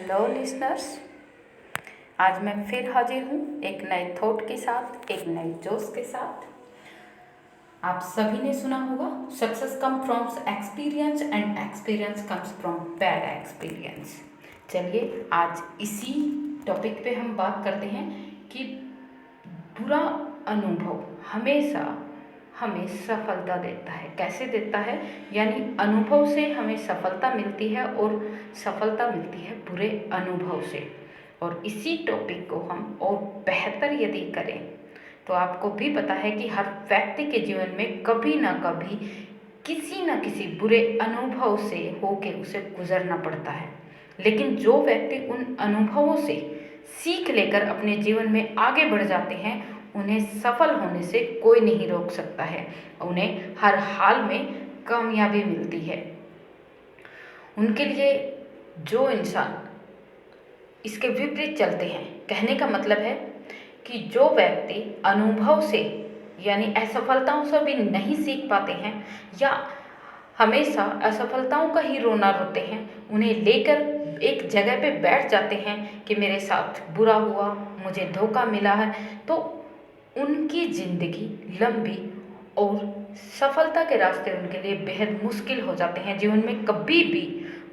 Hello listeners, आज मैं फिर हाजिर हूँ एक नए थॉट के साथ, एक नए जोश के साथ। आप सभी ने सुना होगा success come from experience and experience comes from bad experience. चलिए आज इसी टॉपिक पे हम बात करते हैं कि बुरा अनुभव हमेशा हमें सफलता देता है। कैसे देता है? यानी अनुभव से हमें सफलता मिलती है और सफलता मिलती है बुरे अनुभव से। और इसी टॉपिक को हम और बेहतर यदि करें तो आपको भी पता है कि हर व्यक्ति के जीवन में कभी ना कभी किसी न किसी बुरे अनुभव से होके उसे गुजरना पड़ता है। लेकिन जो व्यक्ति उन अनुभवों से सीख लेकर अपने जीवन में आगे बढ़ जाते हैं, उन्हें सफल होने से कोई नहीं रोक सकता है। उन्हें हर हाल में कामयाबी मिलती है। उनके लिए जो इंसान इसके विपरीत चलते हैं, कहने का मतलब है कि जो व्यक्ति अनुभव से यानी असफलताओं से भी नहीं सीख पाते हैं या हमेशा असफलताओं का ही रोना रोते हैं, उन्हें लेकर एक जगह पे बैठ जाते हैं कि मेरे साथ बुरा हुआ, मुझे धोखा मिला है, तो उनकी ज़िंदगी लंबी और सफलता के रास्ते उनके लिए बेहद मुश्किल हो जाते हैं। जीवन में कभी भी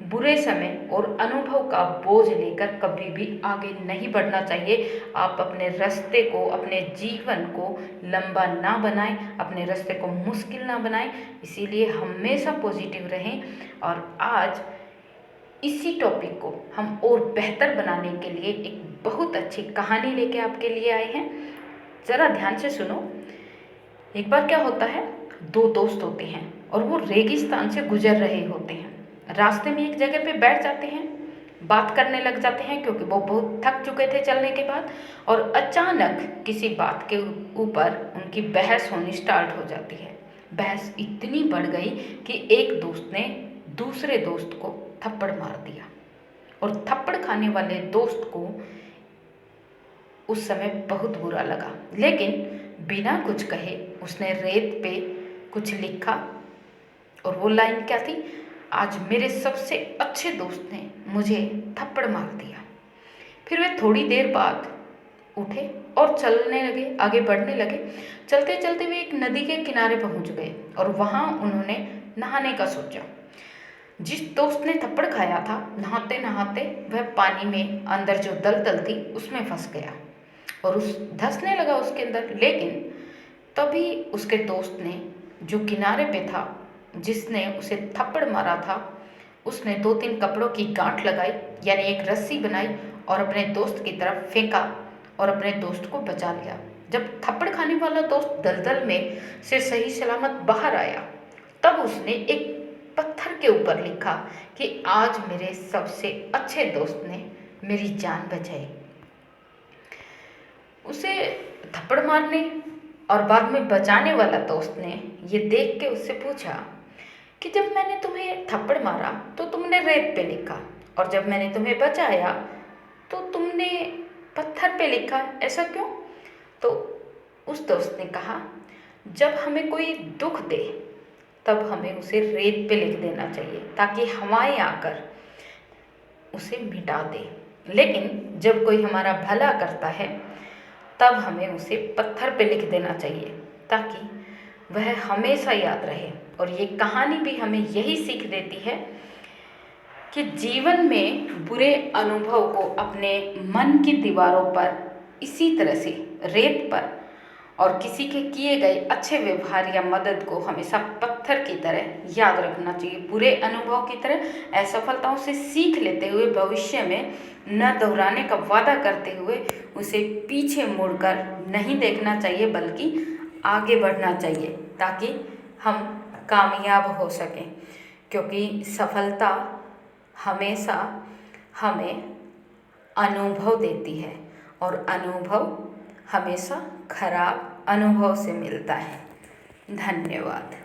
बुरे समय और अनुभव का बोझ लेकर कभी भी आगे नहीं बढ़ना चाहिए। आप अपने रास्ते को, अपने जीवन को लंबा ना बनाएं, अपने रास्ते को मुश्किल ना बनाएं। इसीलिए हमेशा पॉजिटिव रहें। और आज इसी टॉपिक को हम और बेहतर बनाने के लिए एक बहुत अच्छी कहानी लेके आपके लिए आए हैं। ज़रा ध्यान से सुनो। एक बार क्या होता है, दो दोस्त होते हैं और वो रेगिस्तान से गुजर रहे होते हैं। रास्ते में एक जगह पे बैठ जाते हैं, बात करने लग जाते हैं क्योंकि वो बहुत थक चुके थे चलने के बाद। और अचानक किसी बात के ऊपर उनकी बहस होनी स्टार्ट हो जाती है। बहस इतनी बढ़ गई कि एक दोस्त ने दूसरे दोस्त को थप्पड़ मार दिया और थप्पड़ खाने वाले दोस्त को उस समय बहुत बुरा लगा। लेकिन बिना कुछ कहे उसने रेत पे कुछ लिखा और वो लाइन क्या थी? आज मेरे सबसे अच्छे दोस्त ने मुझे थप्पड़ मार दिया। फिर वे थोड़ी देर बाद उठे और चलने लगे, आगे बढ़ने लगे। चलते चलते वे एक नदी के किनारे पहुंच गए और वहां उन्होंने नहाने का सोचा। जिस दोस्त ने थप्पड़ खाया था, नहाते नहाते वह पानी में अंदर जो दलदल थी उसमें फंस गया और उस धंसने लगा उसके अंदर। लेकिन तभी उसके दोस्त ने, जो किनारे पे था, जिसने उसे थप्पड़ मारा था, उसने 2-3 कपड़ों की गांठ लगाई, यानी एक रस्सी बनाई और अपने दोस्त की तरफ फेंका और अपने दोस्त को बचा लिया। जब थप्पड़ खाने वाला दोस्त दलदल में से सही सलामत बाहर आया, तब उसने एक पत्थर के ऊपर लिखा कि आज मेरे सबसे अच्छे दोस्त ने मेरी जान बचाई। उसे थप्पड़ मारने और बाद में बचाने वाला दोस्त ने ये देख के उससे पूछा कि जब मैंने तुम्हें थप्पड़ मारा तो तुमने रेत पे लिखा और जब मैंने तुम्हें बचाया तो तुमने पत्थर पे लिखा, ऐसा क्यों? तो उस दोस्त ने कहा, जब हमें कोई दुख दे तब हमें उसे रेत पे लिख देना चाहिए ताकि हवाएं आकर उसे मिटा दे, लेकिन जब कोई हमारा भला करता है तब हमें उसे पत्थर पे लिख देना चाहिए ताकि वह हमेशा याद रहे। और ये कहानी भी हमें यही सीख देती है कि जीवन में बुरे अनुभव को अपने मन की दीवारों पर इसी तरह से रेत पर और किसी के किए गए अच्छे व्यवहार या मदद को हमेशा पत्थर की तरह याद रखना चाहिए। बुरे अनुभव की तरह असफलताओं से सीख लेते हुए भविष्य में न दोहराने का वादा करते हुए उसे पीछे मुड़कर नहीं देखना चाहिए, बल्कि आगे बढ़ना चाहिए ताकि हम कामयाब हो सकें। क्योंकि सफलता हमेशा हमें अनुभव देती है और अनुभव हमेशा खराब अनुभव से मिलता है। धन्यवाद।